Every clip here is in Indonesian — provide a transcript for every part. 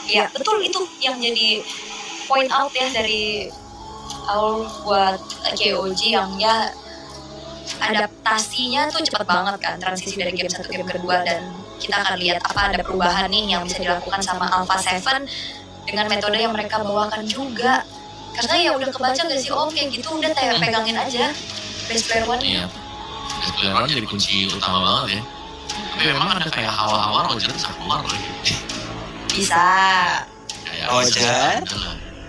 Ya betul, itu yang jadi point out ya dari awal buat KOG yang ya adaptasinya tuh cepat banget kan, transisi dari game 1 ke game kedua, dan kita akan lihat apa ada perubahan nih yang bisa dilakukan sama Alpha 7 dengan metode yang mereka bawakan juga. Karena ya udah kebaca gak sih, oke gitu udah pegangin aja Best Player One-nya. Iya, Best Player One jadi kunci utama banget ya. Tapi memang ada kayak hawa-hawa Roger bisa keluar lagi. Bisa. Kayak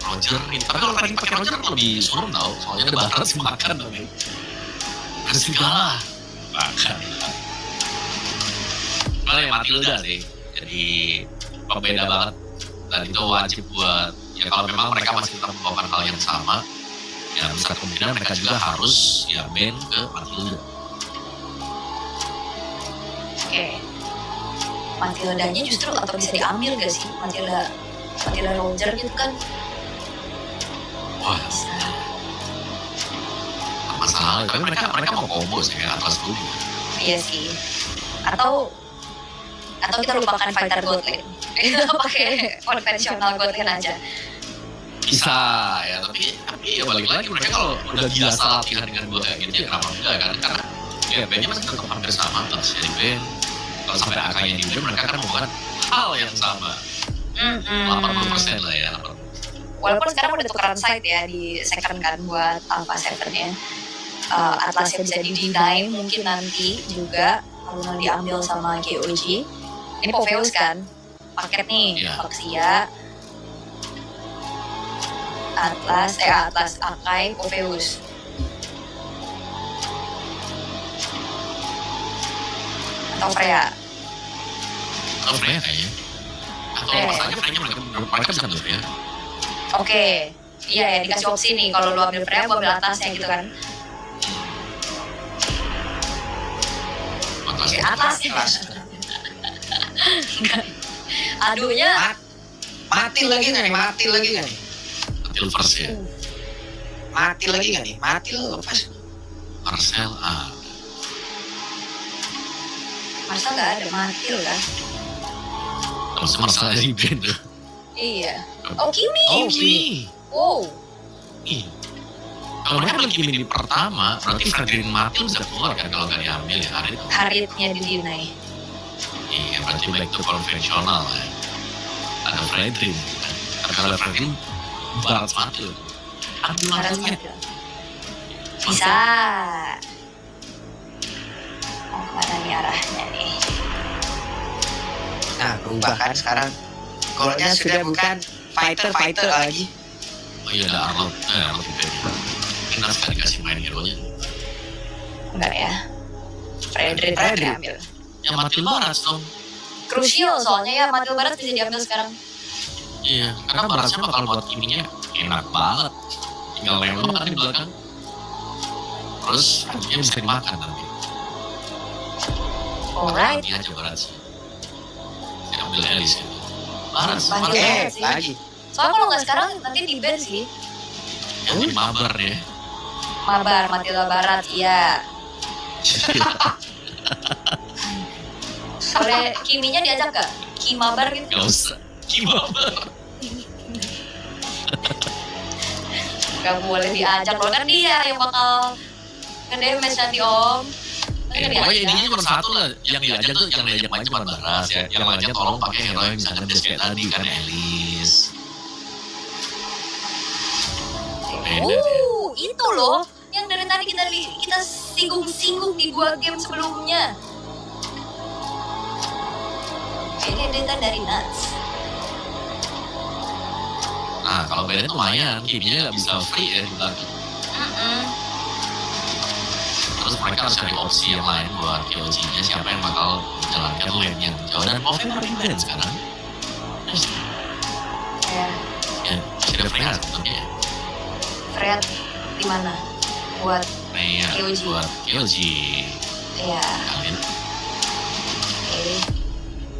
Roger ini. Tapi kalau tadi pakai Roger lebih serem tau, soalnya ada barat makan tapi. Harus segala makan. Malah yang Matilda sih, jadi pembeda banget. Dan itu wajib buat, ya kalau memang mereka masih tetap melakukan hal yang sama, ya besar kemungkinan mereka juga harus ya ban ke Matilda. Oke. Matildanya justru atau bisa diambil gak sih Matilda Roger gitu kan? Wah, masalah. Tapi mereka mau combo sih kayak Atlas dulu. Iya sih. Atau kita lupakan fighter God lane. Pakai konvensional God lane aja. Bisa ya, tapi ya balik lagi mereka kalau udah biasa latihan dengan gue kayak gitu ya kenapa enggak kan? Karena ya bandnya masih tetap hampir sama, terus jadi band. Kalau sampai AK-nya di band mereka kan membuat hal yang sama. 80% lah ya. Walaupun sekarang udah tukeran side ya di second kan buat Alpha 7-nya. Atlasnya bisa di-deny mungkin nanti juga kalau diambil sama KOG. Ini Popheus kan, paket nih, Voxia, Atlas, Akai, Popheus. Atau Freya. Atau Freya kayaknya. Atau masalahnya Freya mereka bisa ambil Freya. Oke, iya ya dikasih opsi nih, kalau lu ambil Freya, gua ambil atasnya gitu kan. Atas. Aduhnya mati lagi nggak nih? Mati first ya. Mati lagi nggak nih? Mati lo pas. Marcel nggak ada mati lo kan? Maksudnya Marcel ada di band tuh. Iya. Oh Kimi. Wow. Kalau mereka beli Kimi di pertama, berarti Fredrin mati bisa keluar kan kalau nggak diambil ya Haritnya di-deny. Iya, berarti back to konvensional ya. Ada Fredrin. Kalau ada Fredrin, barat mati loh. Ambil langsungnya. Bisa. Oh, kemana nih arahnya nih? Nah, berubah kan sekarang. Golnya sudah bukan fighter lagi. Oh iya, ada Arnold juga. Kenapa sekali kasih main hero-nya? Enggak ya. Fredrin ambil. Yang Matil Barat dong. Krusial soalnya ya, Matil Barat bisa diambil sekarang. Iya, karena Baratnya bakal buat Kiminya enak banget. Tinggal lewat makan di belakang. Terus anjingnya bisa dimakan nanti. Alright. Ini aja Barat sih. Saya ambil Elis gitu. Barat sih. Lagi. Soalnya kalau nggak sekarang nanti di ban sih. Yang di Mabar ya. Mabar, Matilda Barat, iya. Boleh Kiminya diajak gak? Kimabar gitu? Gak usah, Kimabar. Gak boleh diajak loh, kan dia yang bakal nge-damage nanti om. Pokoknya intinya cuma satu lah, yang diajak tuh yang diajak main cuma Baras ya. Yang lainnya tolong pakai hero yang bisa nge-dash kayak tadi kan Elis. Itu loh yang dari tadi kita singgung di 2 game sebelumnya. Ini data dari Nuts. Nah kalau bedanya lumayan, Kiminya nggak bisa free ya bilang. Terus mereka harus cari opsi yang lain buat KOG-nya, siapa yang bakal menjalankan lane yang jauh. Dan Oven ada di band sekarang. Ya, sudah Freya tentunya ya. Freya di mana? Buat KOG. Buat KOG. Iya. Oke.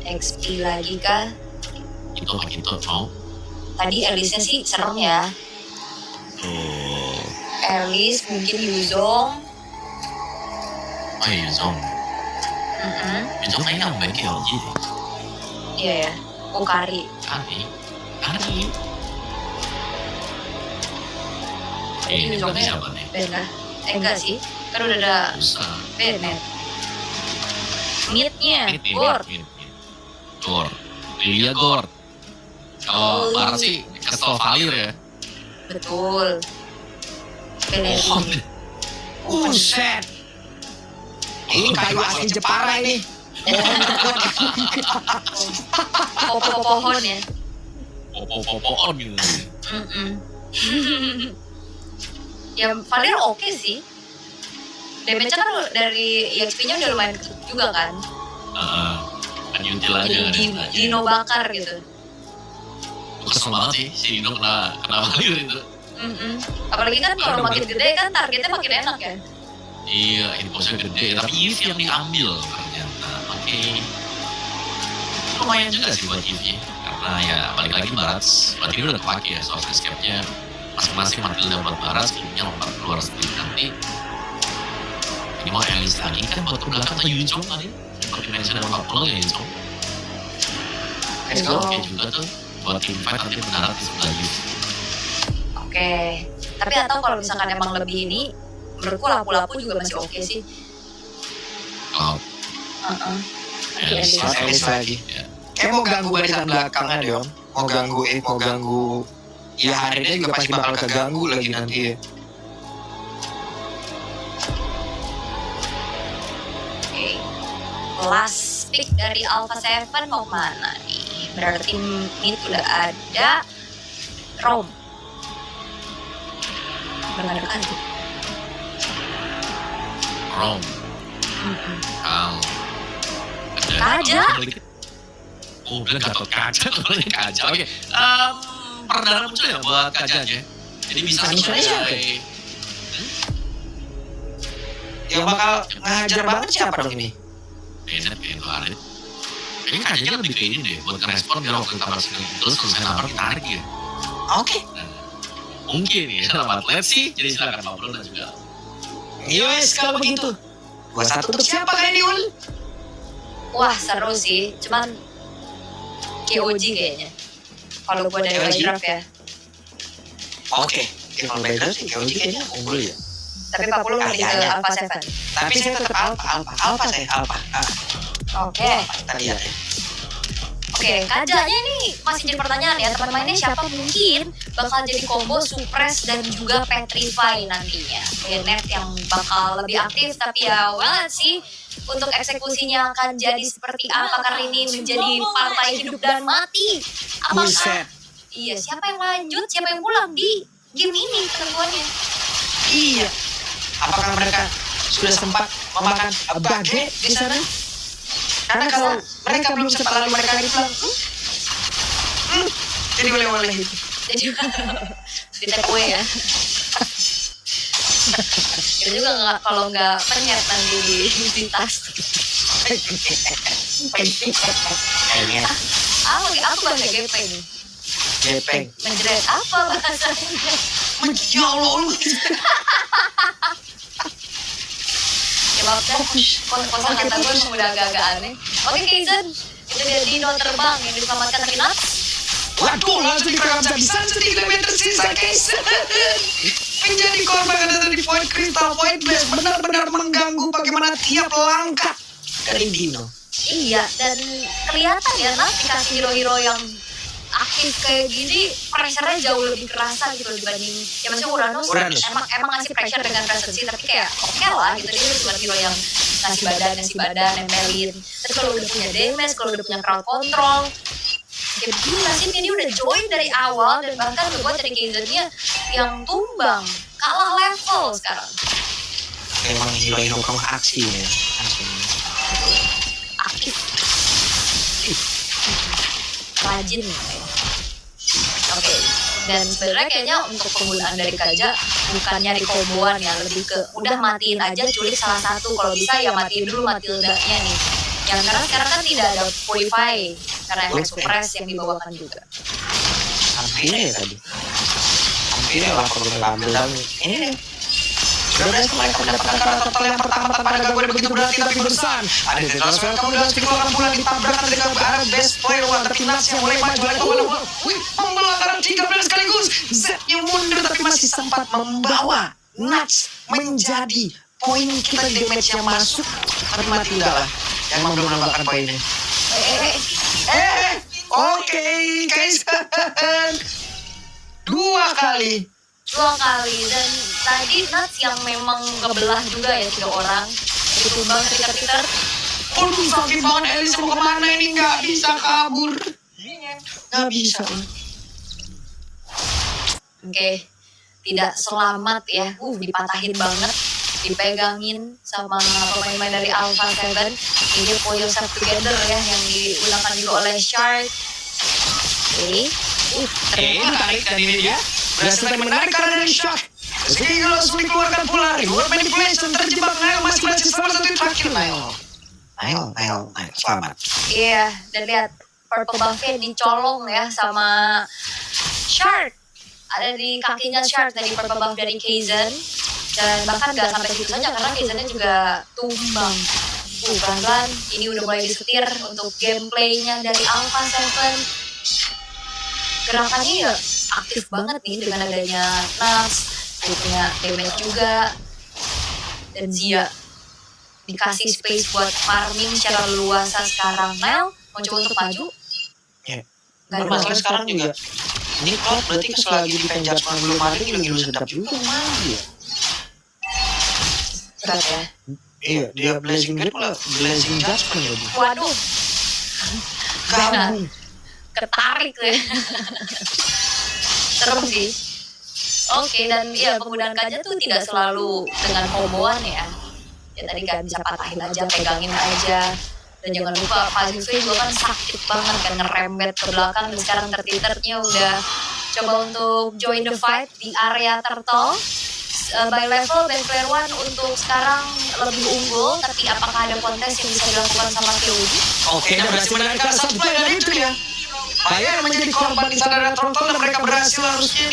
XP lagi kah? Itu mau. Tadi Elisnya sih serem ya. Elis mungkin Yuzong. Oh iya Yuzong. Yuzong kayaknya nggak main KOG. Iya ya. Kari. Kari. Ini juga siapa nih? Bennett. Enggak sih. Kan udah ada Usah. Bennett. Mid-nya. Ini Gord. Gord. Lilia Gord. Kalau Barat sih Castle Valir ya. Betul. Pelegi. Buset. Ini kayu asli Jepara ini. Pohon ya. Popo-popoon gitu. Ya Valir oke sih. Damage-nya kan dari EXP-nya udah lumayan kecil juga kan. Nyuntil aja Jadi kan. Dino bakar gitu. Kesel banget sih si Dino kena Valir itu. Apalagi kan kalau makin gede kan targetnya makin enak ya. Iya, infonya gede, tapi Eve yang diambil ternyata. Oke. Lumayan juga sih buat Eve, karena ya balik lagi Barat, berarti udah kepake ya soal escape-nya. Masing-masing mantilnya buat Barat, skillnya lompat keluar sendiri nanti. Ini mau Alice lagi kan buat ke belakang atau Yunjong tadi. Seperti mention ada 40 ya Yunjong. Let's go. Oke juga tuh, buat team fight nanti mendarat di sebelah Eve. Oke. Tapi atau kalau misalkan emang lebih ini, menurutku lapu-lapu juga masih oke sih. Kalau Alice. Alice lagi. Kayak mau ganggu barisan belakangnya deh om. Mau ganggu mau ganggu. Ya harinya juga pasti bakal keganggu lagi nanti ya. Oke. Last pick dari Alpha 7 mau mana nih? Berarti mid udah ada Rom. Benar kan tuh? Rom, Kaja? Oh, udah Gatot Kaca, Kaja. Oke, perdana muncul ya buat Kaja aja. Jadi bisa sebagai Yang bakal ngajar banget siapa dong ini? Bennett kayak itu ada. Kayaknya Kajanya lebih kayak ini deh, buat ngerespon biar waktu kita masuk terus selesai lapar tarik ya. Oke. Mungkin ya, sama atlet sih, jadi silakan ngobrol dan juga. Yes, kalau begitu. 2-1 untuk siapa kali ini, Ul? Wah seru sih, cuman KOG kayaknya. Kalau gue dari KOG? draft ya. Oke. Kalau beda sih, kalau kayaknya unggul ya. Tapi Pak Polo lebih ke Alpha 7. Tapi saya tetap Alpha saya Alpha. Oke. Kita lihat ya. Oke, Kajanya nih masih jadi pertanyaan ya, teman mainnya siapa mungkin bakal jadi combo Suppress dan juga Petrify nantinya. Bennett yang bakal lebih aktif, tapi ya well sih untuk eksekusinya akan jadi seperti apa karena ini menjadi partai hidup dan mati. Apakah Buset. iya, siapa yang lanjut, siapa yang pulang di game ini ketentuannya? Iya. Apakah mereka sudah sempat memakan baget di sana? Karena kalau mereka belum sempat lalu mereka pulang. Jadi oleh-oleh itu. Jadi di take away ya. Itu juga nggak, kalau nggak penyet nanti di tas. Kayaknya Apa bahasa gepeng? gepeng. Menjerit apa bahasanya? Ya Allah lu. Ya maaf dah, kosa kata gue emang udah agak-agak aneh. Oke Kaizen, itu dia Dino terbang yang diselamatkan dari Nuts. Waduh, langsung dikerap-habisan sedikit lebih tersisa guys. Menjadi korban dari Void Crystal Void Blast benar-benar mengganggu bagaimana tiap langkah dari Dino. Iya, dan kelihatan ya Nuts dikasih hero-hero yang aktif kayak gini, pressure-nya jauh lebih kerasa gitu dibanding ya maksudnya Uranus. Emang ngasih pressure dengan presence, tapi kayak oke lah gitu, dia cuma hero yang ngasih badan, nempelin. Tapi kalau udah punya damage, kalau udah punya crowd control, kayak gila sih, dia udah join dari awal dan bahkan ngebuat dari Kaizen-nya yang tumbang, kalah level sekarang. Memang hero-hero kamu aksi ya. Aktif. Rajin ya. Oke, dan sebenarnya kayaknya untuk penggunaan dari Kaja bukan nyari komboan ya, lebih ke udah matiin aja culik salah satu, kalau bisa ya matiin dulu Matildanya nih. Yang karena sekarang kan tidak ada Purify karena efek suppress yang dibawakan juga. Hampir ya tadi. Hampir ya lah kalau ngambil dan ini nih. Sudah berhasil mereka mendapatkan karakter turtle yang pertama tanpa ada gangguan begitu berarti tapi bersan. Ada Central Square kamu berhasil dikeluarkan pula ditabrakan dengan arah best player one tapi Nuts yang mulai maju oleh kawan. Wih, membelakang 13 sekaligus. Z-nya mundur tapi masih sempat membawa Nuts menjadi poin kita di damage yang masuk. Tapi mati enggak lah. Yang belum menambahkan poinnya. Oke, Kaisen. 2 kali. Dan tadi Nuts yang memang ngebelah juga ya 3 orang. Itu tumbang Peter. Aduh sakit banget Alice mau kemana ini, nggak bisa kabur. Nggak bisa. Oke, tidak selamat ya. Dipatahin banget, dipegangin sama pemain-pemain dari Alpha 7. Ini Pull Yourself Together ya yang diulangkan juga oleh Shark. Oke, Tarik dan ini dia berhasil menarik karena dari shock. Meski langsung dikeluarkan pula reward manipulation terjebak. Nail masih berhasil salah satu terakhir. Nail, selamat. Iya, dan lihat purple buff-nya dicolong ya sama Shark. Ada di kakinya Shark dari purple buff dari Kaizen. Dan bahkan gak sampai situ saja karena Kaizennya juga tumbang. Pelan-pelan ini udah mulai disetir untuk gameplaynya dari Alpha 7. Gerakannya ya aktif banget nih dengan adanya Nuts, punya damage juga, dan Zia dikasih space buat farming secara luasa sekarang. Mel mau coba untuk maju? Gak ada masalah sekarang juga. Ini Cloud berarti selagi di penjudgment belum mati gila-gila sedap juga maju ya. Berat ya? Iya, dia Blazing Gate lah, Blazing Judgment lagi. Waduh, Gabung. ketarik deh. Serem sih. Oke, dan ya penggunaan kaca tuh tidak selalu dengan komboan ya. Ya tadi kan bisa patahin aja, pegangin aja. Dan jangan lupa Fazil juga kan sakit banget kan ngerembet ke belakang. Dan sekarang Tertiternya udah coba untuk join the fight di area turtle. By level, best player one untuk sekarang lebih unggul. Tapi apakah ada kontes yang bisa dilakukan sama KOD? Oke, dan berhasil menarik satu player dari itu ya. Bayar menjadi korban di sana ada Turtle dan mereka berhasil harusnya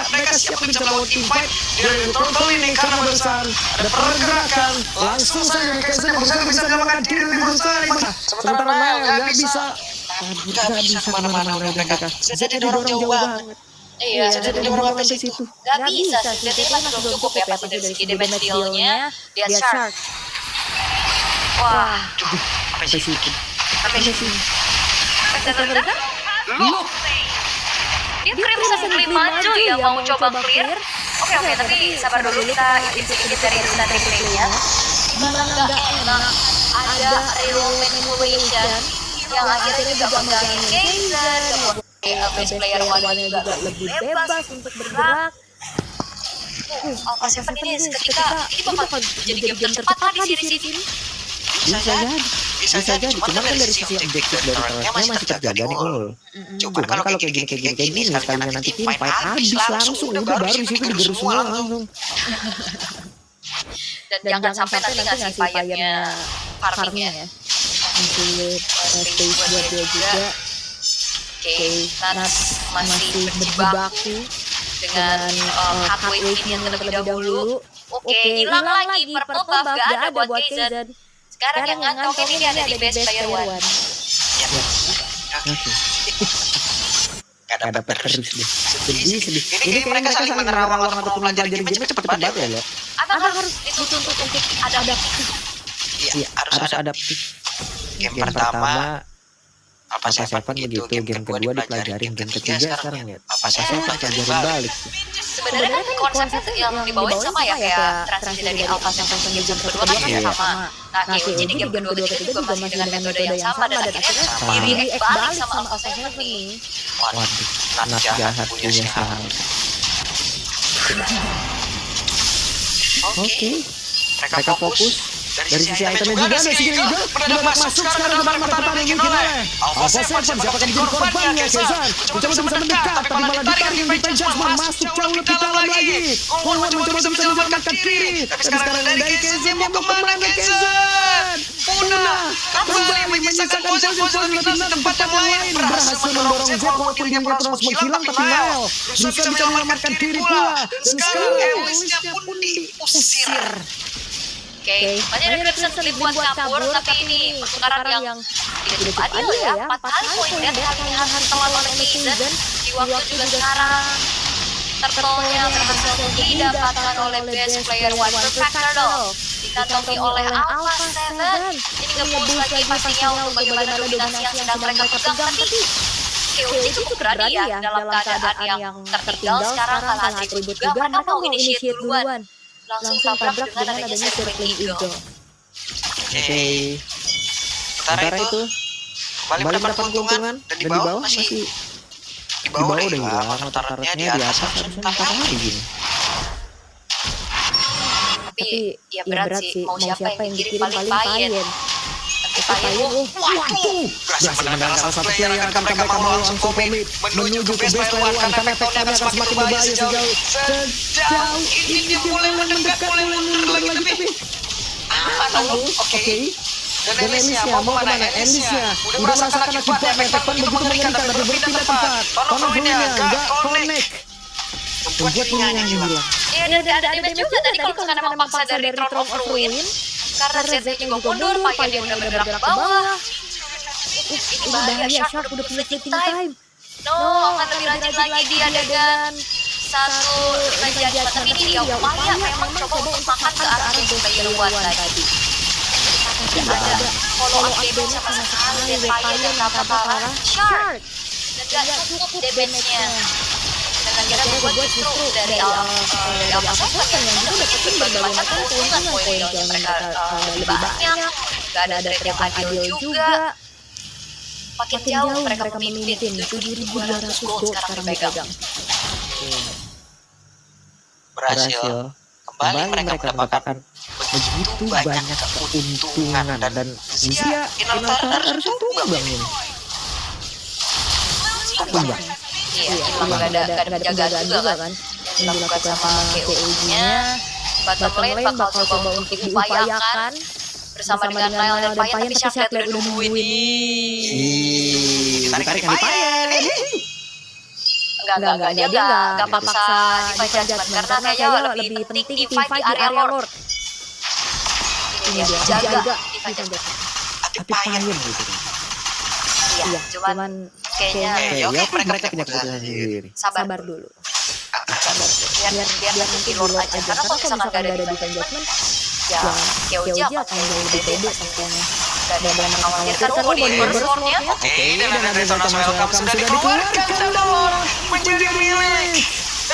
mereka siap bisa melawan team fight dari Turtle ini karena besar ada pergerakan langsung saja Kaisen berusaha bisa menyelamatkan diri lebih besar. Sementara Mel nggak bisa kemana-mana mereka. Jadi dorong jauh banget. Iya, jadi dorong sampai situ. Gak bisa sih, jadi masih belum cukup ya pasti dari segi damage deal-nya. Lihat Shark. Wah, Sampai situ. Loh, dia krim maju ya mau coba clear. Oke, tapi sabar dulu kita intip-intip dari data replaynya. Gimana nggak enak ada real manipulation yang akhirnya juga mengganggu Kaizen. Best player one-nya juga lebih bebas untuk bergerak. Alpha 7 ini seketika ini bakal jadi game tercepat lah di series ini. Bisa jadi, cuman kan dari sisi objektif dari turretnya masih terjaga nih Ul. Cuman kalau kayak gini sekalinya nanti tim fight habis langsung udah baru di situ digerus semua langsung. Dan jangan sampai nanti ngasih payarnya farmingnya ya. Ngasih space buat dia juga. Oke, Nuts masih berjibaku dengan hard wave yang terlebih dahulu. Oke, hilang lagi purple buff gak ada buat Kaizen. Sekarang yang ngantongin ini ada di best player one. Gak dapat terus deh. Sedih. Ini mereka saling menerawang atau belajar jadi game cepet-cepet banget ya. Apa harus dituntut untuk adaptif? Iya, harus adaptif. Game pertama Alpha 7 begitu, game kedua dipelajarin, game ketiga sekarang ya Alpha 7 pelajarin balik. Sebenarnya kan konsepnya yang dibawain sama ya kayak transisi dari Alpha 7 ke game kedua kan sama. Nah, KOG di game kedua ketiga juga masih dengan metode yang sama dan akhirnya di-react balik sama Alpha 7 nih. Waduh, Nuts jahat punya salah. Oke, mereka fokus Dari sisi itemnya juga ada skill Eagle mendadak masuk sekarang dalam area pertahanan yang dimiliki oleh Alpha Seven. Siapa akan menjadi korbannya Kezan? Mencoba untuk mendekat tapi malah ditarik yang Defense Judgment masuk jauh lebih dalam lagi. Kongo mencoba untuk menyelamatkan diri. Tapi sekarang dari Kezan mau kemana Kezan? Punah kembali menyisakan posisi lebih tempat yang lain. Berhasil mendorong Zed walaupun dia terus menghilang tapi Nile bisa menyelamatkan diri pula. Dan sekarang Elisnya pun diusir. Oke, makanya ada Crimson Flame buat kabur, tapi ini pertukaran yang tidak cukup adil ya. 4 kali poin dan kalian telah oleh Kaizen di waktu juga sekarang. Turtle-nya berhasil didapatkan oleh best player One Perfect Turtle, dikantongi oleh Alpha Seven. Ini nge-boost lagi pastinya untuk bagaimana dominasi yang sedang mereka pegang, tapi KOJ cukup berani ya dalam keadaan yang tertinggal sekarang kalah atribut juga. Mereka mau initiate duluan, langsung tabrak dengan adanya Circling Eagle. Oke. Sementara itu kembali mendapat keuntungan dan di bawah masih di bawah deh rata-ratanya di atas harusnya apa lagi gini. Tapi ya berat sih, mau siapa yang dikirim paling Payen. Tapi Payen, waduh, berhasil menangkap satu player yang akan mereka mau langsung komit menuju ke base player one karena efeknya akan semakin berbahaya sejauh ini dia mulai mendekat, mulai mundur lagi tapi oke. Dan Elisnya mau kemana? Elisnya udah merasakan akibatnya efek begitu mengerikan tapi berpindah tempat. Tonovoinnya gak connect, membuat punyanya hilang. Iya, dan ada damage juga tadi kalau misalkan emang paksa dari Throne of Ruin, karena Z-nya juga mundur, Payen dia udah bergerak ke bawah. Ini bahaya, Shark udah punya fleeting time. No, akan lebih rajin lagi dia dengan satu revenant. Tapi ini dia upaya memang coba untuk makan ke arah base player one tadi. Tidak ada follow up damage sama sekali dari Payen yang tambah ke arah Shark. Dan gak cukup damage-nya. Dan akhirnya membuat justru dari Alpha Seven yang juga dapetin berbagai macam keuntungan poin mereka lebih banyak. Gak ada trade yang adil juga. Makin jauh mereka memimpin 7.200 gold sekarang dipegang. Berhasil. Kembali mereka mendapatkan begitu banyak keuntungan dan Zia Inaltar harusnya tumbang ini. Tumbang. Iya, memang gak ada penjagaan juga kan yang dilakukan sama KOJ-nya. Bottom lane bakal coba untuk diupayakan bersama dengan Nile dan Payen, tapi Shark udah nungguin nih. Tarik yang Payen. Enggak, dia enggak paksa Defense Judgment karena kayaknya lebih penting team fight di area Lord. Ini dia, jaga Defense Judgment. Tapi Payen gitu. Iya, cuman kayaknya oke, mereka punya keputusan sendiri. Sabar dulu. Biar nanti Lord aja. Karena kalau misalkan gak ada Defense Judgment, ya KOJ akan jauh lebih pede pastinya. Gak ada yang mengkhawatirkan mau di burst Lord-nya. Oke, dan ada Thomas Welcome sudah dikeluarkan dan Lord menjadi milik.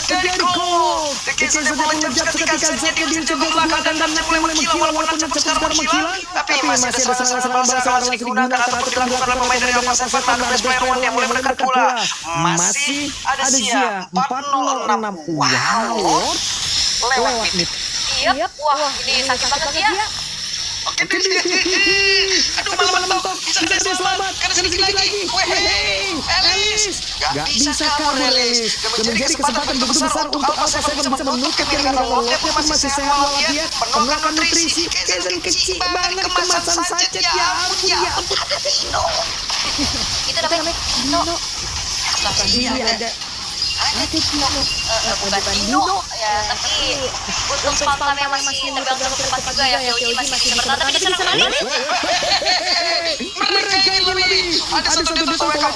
Jadi Cold. Dikisah sudah menjab seketika Zednya dicoba ke belakang dan mulai menghilang walaupun cepat sekarang menghilang. Tapi masih ada serangan-serangan bahasa langsung digunakan atau dilakukan oleh pemain dari Alpha Seven dan best player one yang mulai mendekat pula. Masih ada Zia 406. Wow, Lord lewat mid. Iya, wah ini sakit banget ya. Aduh, malah mentok. Bisa selamat. Karena sedikit lagi. Wehey, Elis. Gak bisa kabur Elis. Dan menjadi kesempatan begitu besar untuk Alpha Seven bisa menutup yang Lordnya pun masih sehat walafiat. Penuhkan nutrisi. Kezen kecil banget kemasan saja. Ya ampun. Itu namanya Dino. Iya ada. Bukan Dino ya, tapi untuk spam-spam yang masih terbang cukup cepat juga ya, KOJ masih bisa bertahan, tapi diserang balik. Mereka yang lebih. Ada satu detik mereka.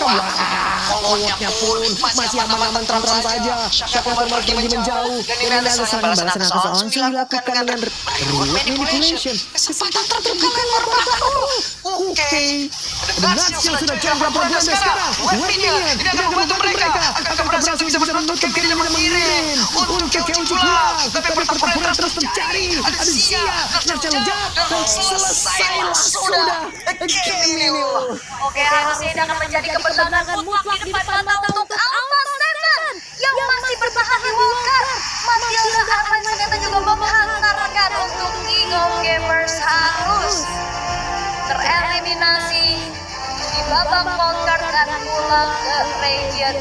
Lordnya pun masih aman-aman tentram saja. Siapa yang lagi menjauh. Dan ini ada serangan balasan atas langsung dilakukan dengan reward manipulation. Kesempatan terbuka luar biasa. Oke. Ada Nuts yang sudah jangka program sekarang. Webnya ini akan membantu mereka. Akan berhasil bisa menutup kirinya mengirim untuk KOJ pulang. Tapi pertempuran terus terjadi. Ada Zia yang lejat dan selesailah sudah. Oke, harusnya ini akan menjadi kemenangan mutlak di depan mata untuk Alpha Seven yang masih bertahan di Walker. Matilda akan ternyata juga menghantarkan untuk King of Gamers hari eliminasi di babak quarter dan pulang ke region